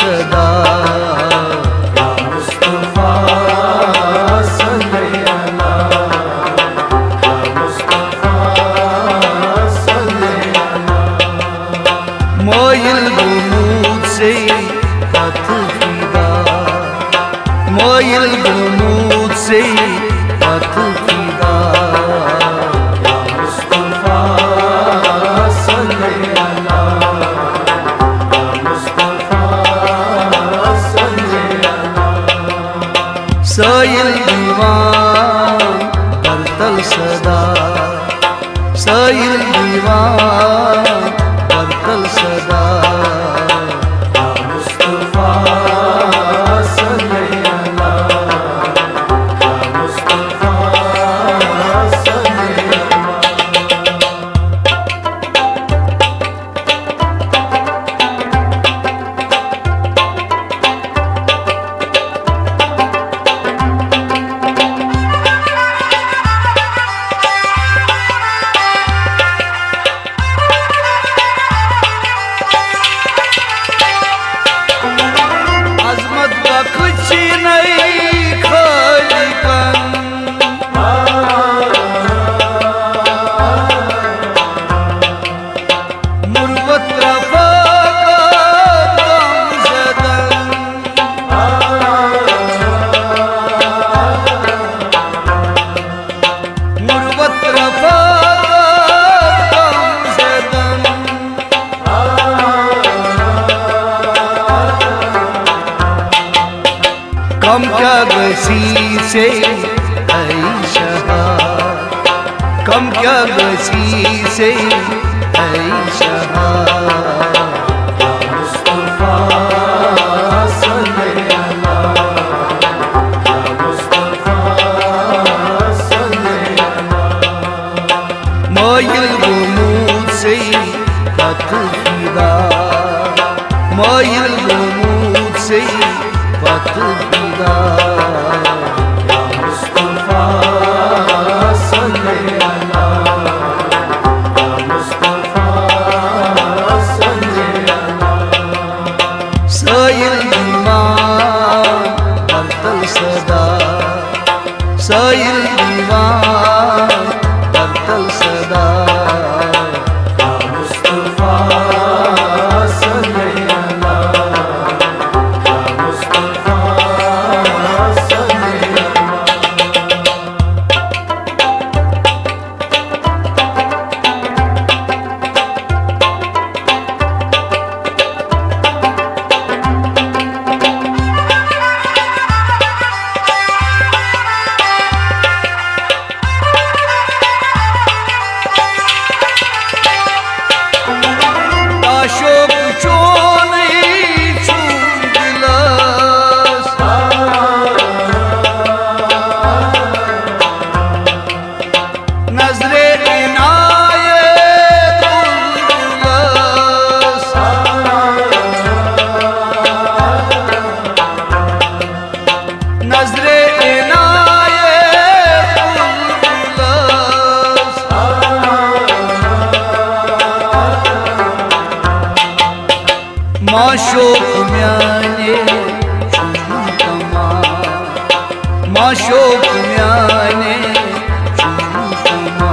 सदा या मुस्तफा सल्ले अला, या मुस्तफा सल्ले अला। मोइल गुमूद से पथ फिदा, मोइल गुमूद से पथ फिदा। या मुस्तफा सल्ले अला, या मुस्तफा सल्ले अला। साइल दीवान करतल सदा, साइल दीवान करतल सदा। या मुस्तफा सल्ले अला, या मुस्तफा सल्ले अला। अजमत बख्शी नहीं खालिकन, मुर्वत रफा का दम ज़दन। मुर्वत रफा का दम ज़दन। कम क्या गसी से ऐ शहा, कम क्या गसी से ऐ शहा। या मुस्तफा सल्ले अला, या मुस्तफा सल्ले अला। मोइल गुमूद से पथ फिदा, मोइल गुमूद से पथ फिदा। या मुस्तफा सल्ले अला, या मुस्तफा सल्ले अला। साइल दीवान करतल सदा, साइल दीवान करतल सदा। या मुस्तफा सल्ले अला, या मुस्तफा सल्ले अला। अशोक चोनी छूट गिलास, नजरे इनायत उल्लास। नजरे इनायत उल्लास। माशोक म्याने चुन कमा, माशोक म्याने चुन कमा।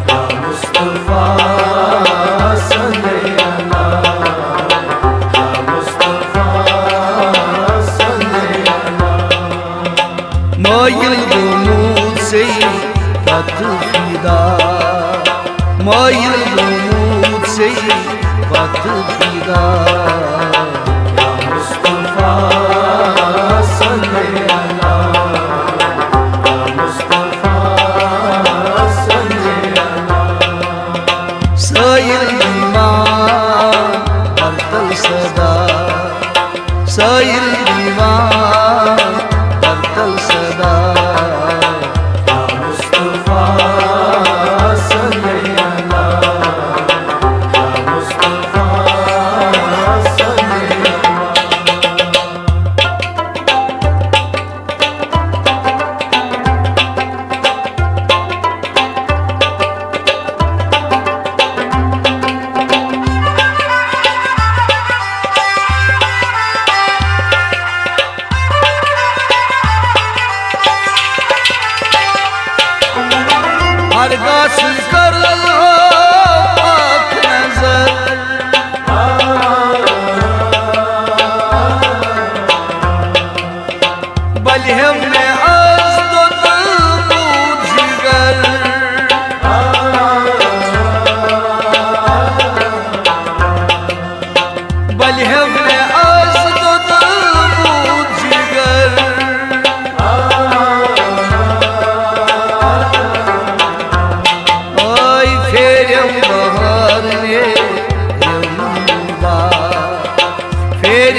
या मुस्तफा सल्ले अला, या मुस्तफा सल्ले अला। मोइल गुमूद से पथ फिदा, मोइल गुमूद से पथ फिदा। या मुस्तफा सल्ले अला, या मुस्तफा सल्ले अला। साइल दीवान करतल सदा, साइल दीवान करतल सदा। या मुस्तफा सल्ले अला, या मुस्तफा सल्ले अला।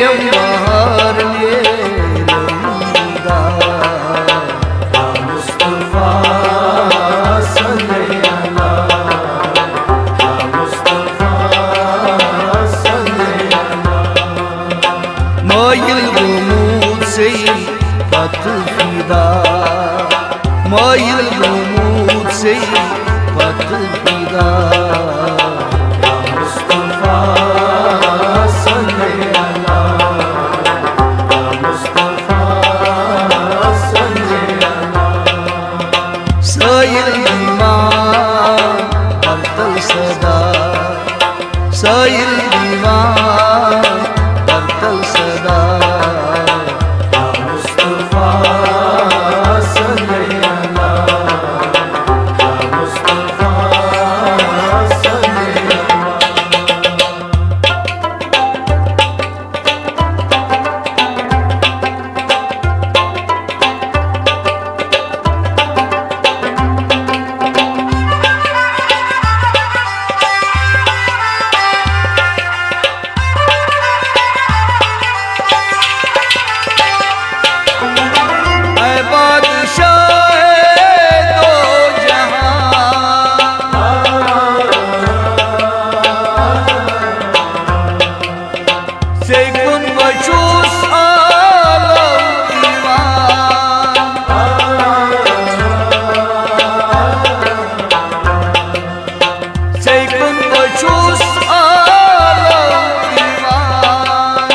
bahar yerimda Ya Mustafa salli ala, Ya Mustafa salli ala. Mayıl umut seyir patı fida Mayıl umut seyir patı fida Ya Mustafa salli ala, Ya Mustafa salli ala. Sayıl divan partal sada Sayıl divan partal sada Ya Mustafa salli ala, Ya Mustafa salli ala. ऐ बादशाह दो जहां Seykun başus alam divan Seykun başus alam divan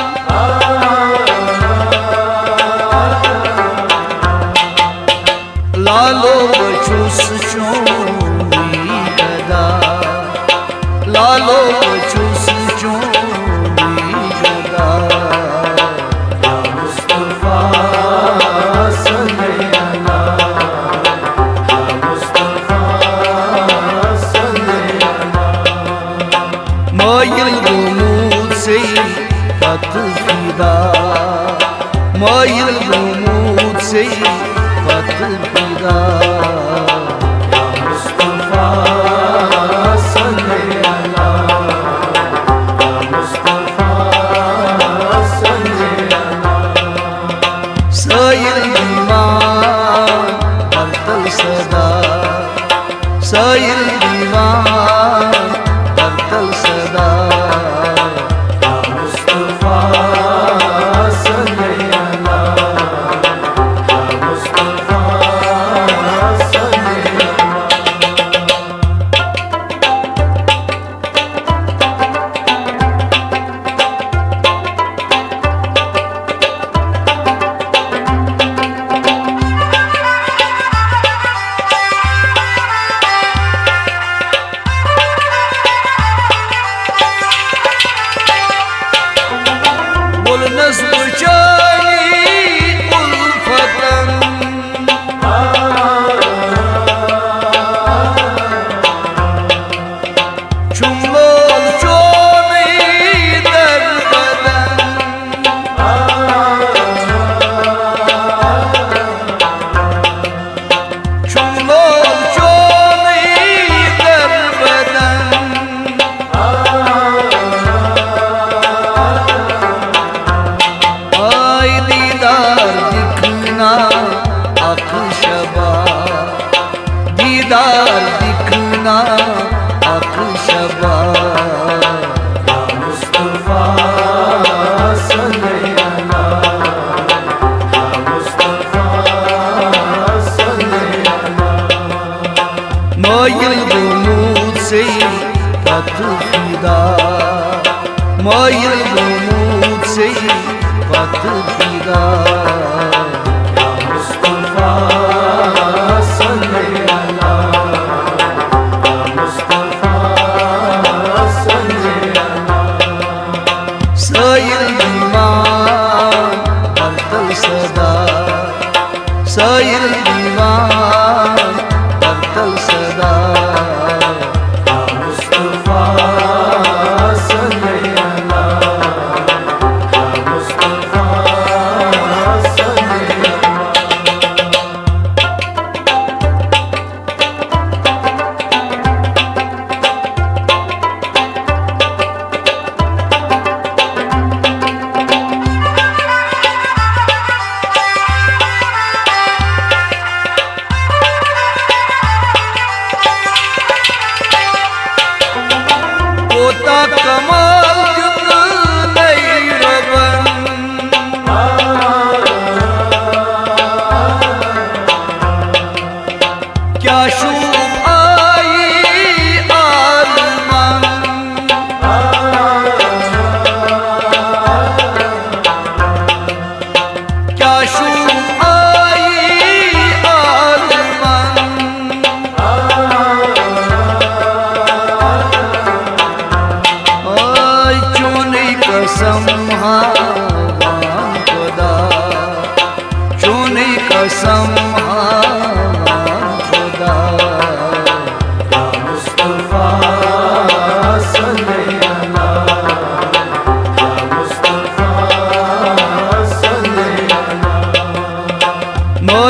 Lalo başus çoğuni gada Lalo başus çoğuni gada Ya Mustafa salli ala, Ya Mustafa salli ala. Mayıl umut seyir patı fida Mayıl umut seyir patı fida Ya Mustafa salli ala, Ya Mustafa salli ala. Sayıl divan partal sada Sayıl divan partal sada Ya Mustafa salli ala, Ya Mustafa salli ala. Bol nazlı cani ulfatan Cumlal cani derbeden Cumlal cani derbeden Ay didar dikhna akshaba Didar dikhna akshaba Ya Mustafa salli ala, Ya Mustafa salli ala. Mayıl umut seyir patı fida Mayıl umut seyir patı fida Ya Mustafa salli ala, Ya Mustafa salli ala. Sayıl divan partal sada Sayıl divan partal sada Ya Mustafa salli ala, Ya Mustafa salli ala.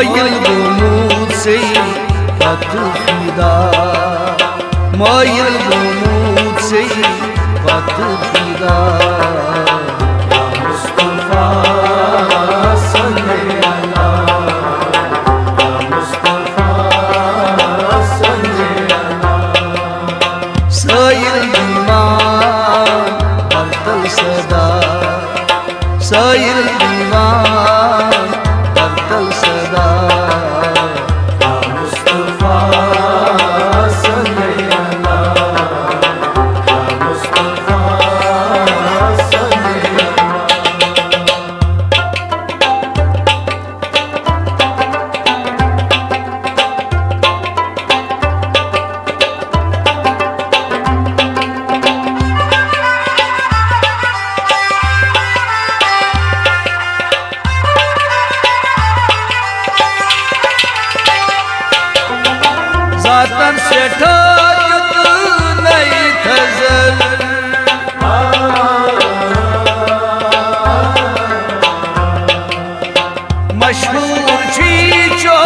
Mail bu sey patı fida Mail bu sey patı fida Ya Mustafa salli ala Ya Mustafa salli ala Sayıl divan Bartal sada Sayıl divan Bartal sada Ya Mustafa salli ala Ya Mustafa salli ala Zaten şetat ney tezel Meşhur çiço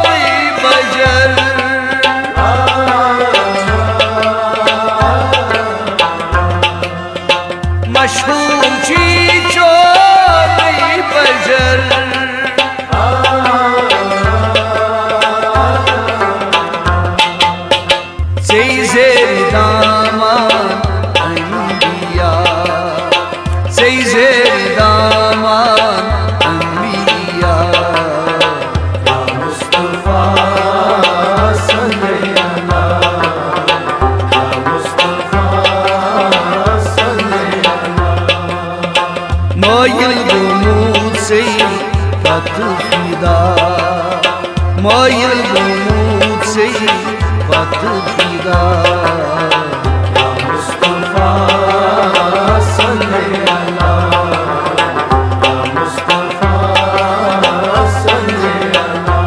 ney becel Meşhur çiço ney becel Seyzer daman enbiya Seyzer daman enbiya Ya Mustafa salli ala Ya Mustafa salli ala Mail bu sey patı fida Mail bu sey patı fida Ya Mustafa salli ala Ya Mustafa salli ala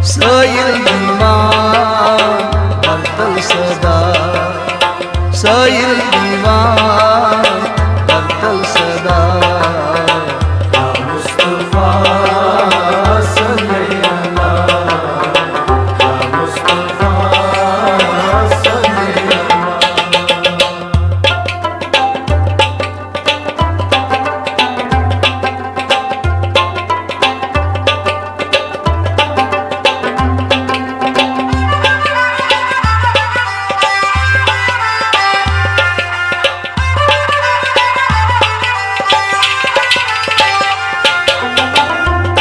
Sayıl divan Bartal sada Sayıl divan Bartal sada Ya Mustafa salli ala Ya Mustafa salli ala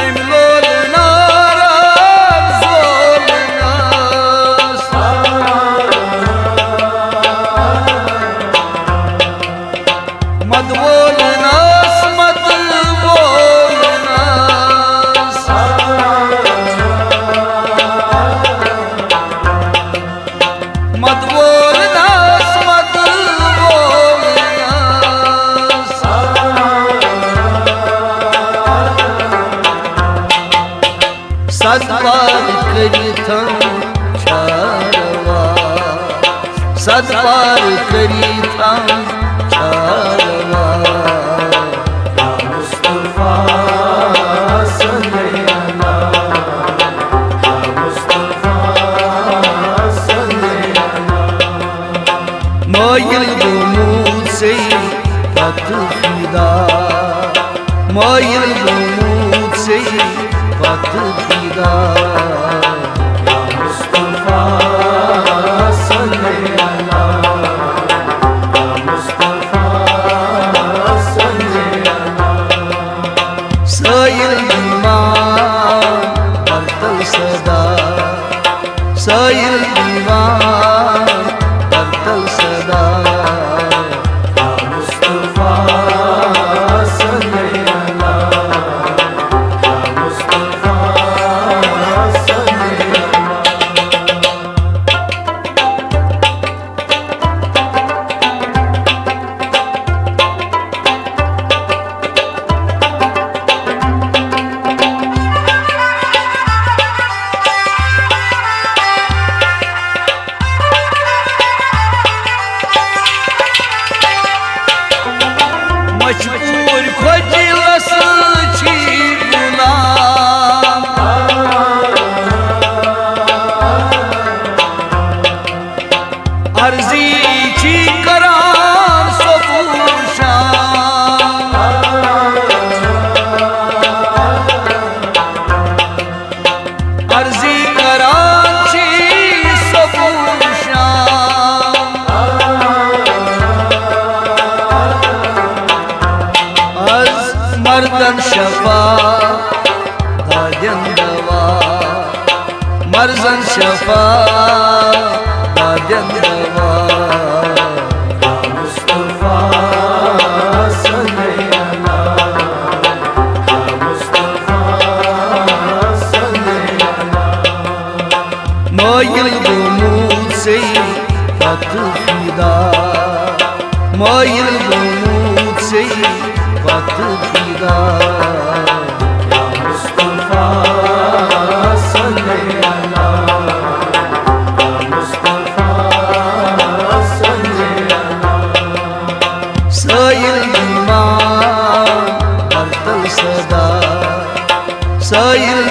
Emlol naram zor nas Madvol nas madvol nas Madvol nas madvol nas Sadbar karitan çarva Sadbar karitan çarva Ya Mustafa salli ala Ya Mustafa salli ala Mail bu sey patı fida Mail bu sey patı fida Ya Mustafa salli ala Ya Mustafa salli ala Sayıl divan Bartal sada Sayıl divan Bartal sada Ya Mustafa salli ala Ya Mustafa salli ala Мачмур ходила сучи гулам मर्दन शफा दादन दवा मर्दन शफा दादन दवा या मुस्तफा सल्ले अला या मुस्तफा सल्ले अला मोइल गुमूद से पत फिदा मोइल गुमूद से पत फिदा या मुस्तफा सल्ले अला या मुस्तफा सल्ले अला साइल ईमान बरतल सदा साइल